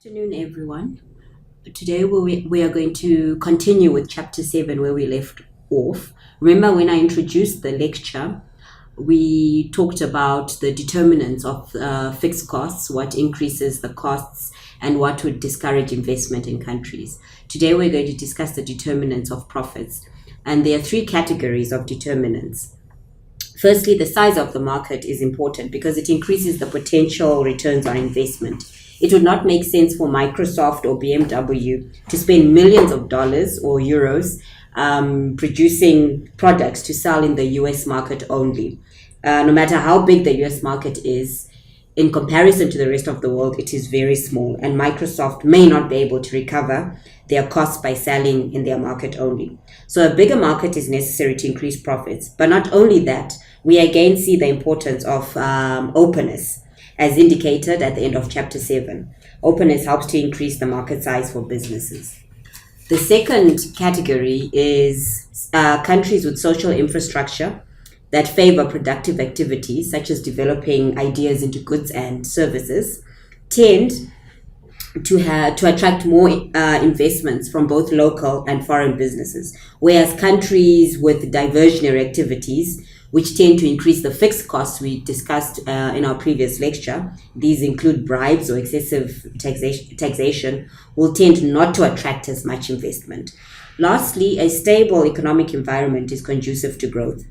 Afternoon, everyone. Today we are going to continue with chapter 7 where we left off. Remember, when I introduced the lecture, we talked about the determinants of fixed costs, what increases the costs, and what would discourage investment in countries. Today we're going to discuss the determinants of profits. And there are three categories of determinants. Firstly, the size of the market is important because it increases the potential returns on investment. It would not make sense for Microsoft or BMW to spend millions of dollars or euros producing products to sell in the US market only. No matter how big the US market is, in comparison to the rest of the world, it is very small, and Microsoft may not be able to recover their costs by selling in their market only. So a bigger market is necessary to increase profits. But not only that, we again see the importance of openness, as indicated at the end of chapter 7. Openness helps to increase the market size for businesses. The second category is countries with social infrastructure that favor productive activities, such as developing ideas into goods and services, tend to attract more investments from both local and foreign businesses, whereas countries with diversionary activities, which tend to increase the fixed costs we discussed in our previous lecture, these include bribes or excessive taxation, will tend not to attract as much investment. Lastly, a stable economic environment is conducive to growth.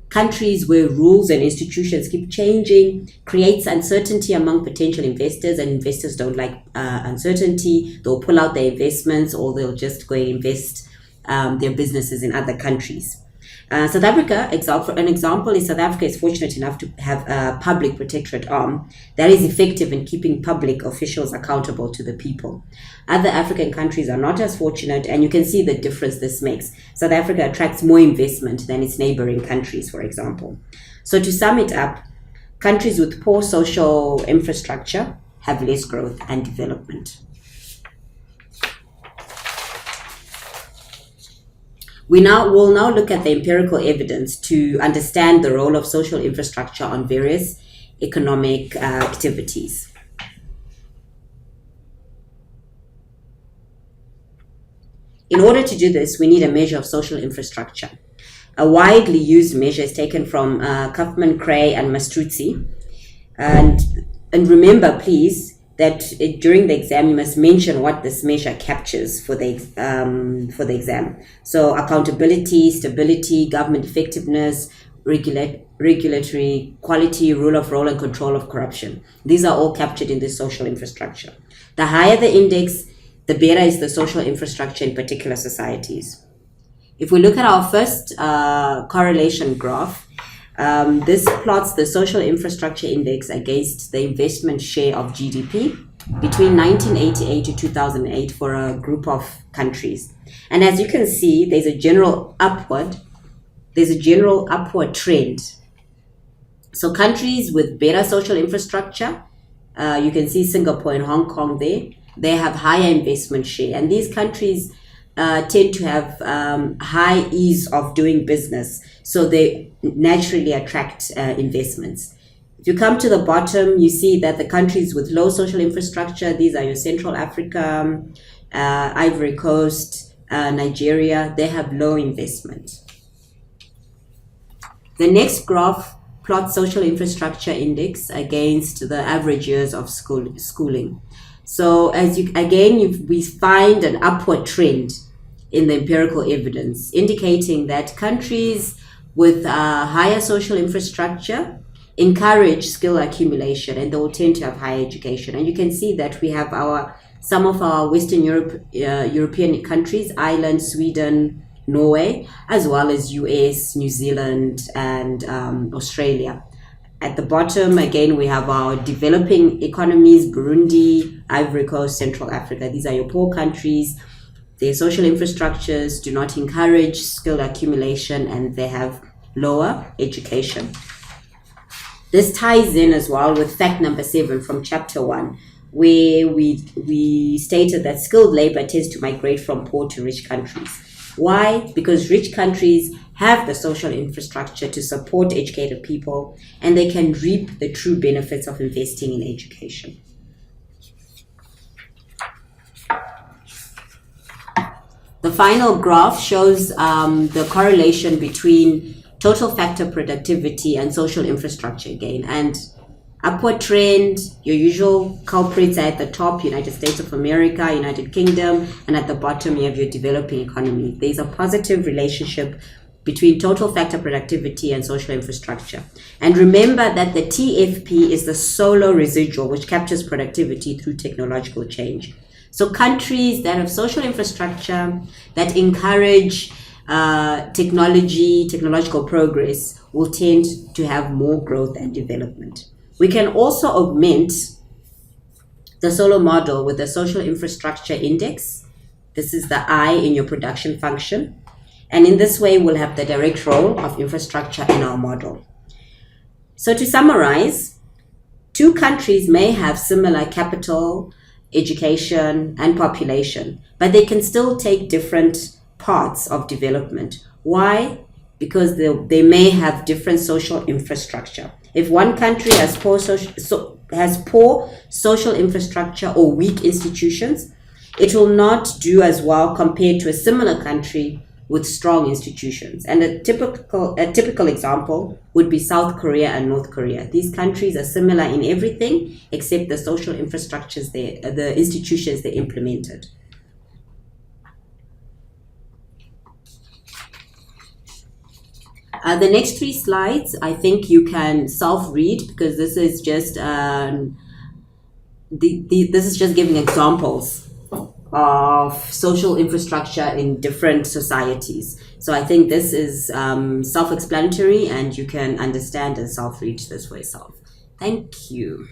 Countries where rules and institutions keep changing creates uncertainty among potential investors, and investors don't like uncertainty. They'll pull out their investments, or they'll just go and invest their businesses in other countries. South Africa, an example is South Africa is fortunate enough to have a public protectorate arm that is effective in keeping public officials accountable to the people. Other African countries are not as fortunate, and you can see the difference this makes. South Africa attracts more investment than its neighboring countries, for example. So to sum it up, countries with poor social infrastructure have less growth and development. We will now look at the empirical evidence to understand the role of social infrastructure on various economic activities. In order to do this, we need a measure of social infrastructure. A widely used measure is taken from Kaufman, Cray, and Mastruzzi. And remember, please, that during the exam, you must mention what this measure captures for the exam. So accountability, stability, government effectiveness, regulatory quality, rule of law, and control of corruption. These are all captured in this social infrastructure. The higher the index, the better is the social infrastructure in particular societies. If we look at our first correlation graph, this plots the social infrastructure index against the investment share of GDP between 1988 to 2008 for a group of countries. And as you can see, there's a general upward trend. So countries with better social infrastructure, you can see Singapore and Hong Kong there, they have higher investment share. And these countries tend to have high ease of doing business, so they naturally attract investments. If you come to the bottom, you see that the countries with low social infrastructure, these are your Central Africa, Ivory Coast, Nigeria, they have low investment. The next graph plots social infrastructure index against the average years of schooling. So we find an upward trend in the empirical evidence, indicating that countries with higher social infrastructure encourage skill accumulation, and they will tend to have higher education. And you can see that we have some of our Western European countries, Ireland, Sweden, Norway, as well as US, New Zealand, and Australia. At the bottom, again, we have our developing economies, Burundi, Ivory Coast, Central Africa. These are your poor countries. Their social infrastructures do not encourage skill accumulation, and they have lower education. This ties in as well with fact number 7 from chapter 1, where we stated that skilled labor tends to migrate from poor to rich countries. Why? Because rich countries have the social infrastructure to support educated people, and they can reap the true benefits of investing in education. final graph shows the correlation between total factor productivity and social infrastructure gain. And upward trend, your usual culprits are at the top, United States of America, United Kingdom, and at the bottom you have your developing economy. There's a positive relationship between total factor productivity and social infrastructure. And remember that the TFP is the solo residual, which captures productivity through technological change. So countries that have social infrastructure that encourage technological progress will tend to have more growth and development. We can also augment the solo model with the social infrastructure index. This is the I in your production function. And in this way, we'll have the direct role of infrastructure in our model. So to summarize, two countries may have similar capital, education, and population, but they can still take different parts of development. Why? Because they may have different social infrastructure. If one country has poor social infrastructure or weak institutions, it will not do as well compared to a similar country with strong institutions. And a typical example would be South Korea and North Korea. These countries are similar in everything except the social infrastructures, the institutions they implemented. The next 3 slides, I think you can self-read because this is just this is just giving examples of social infrastructure in different societies. So I think this is self-explanatory and you can understand and self-read this for yourself. Thank you.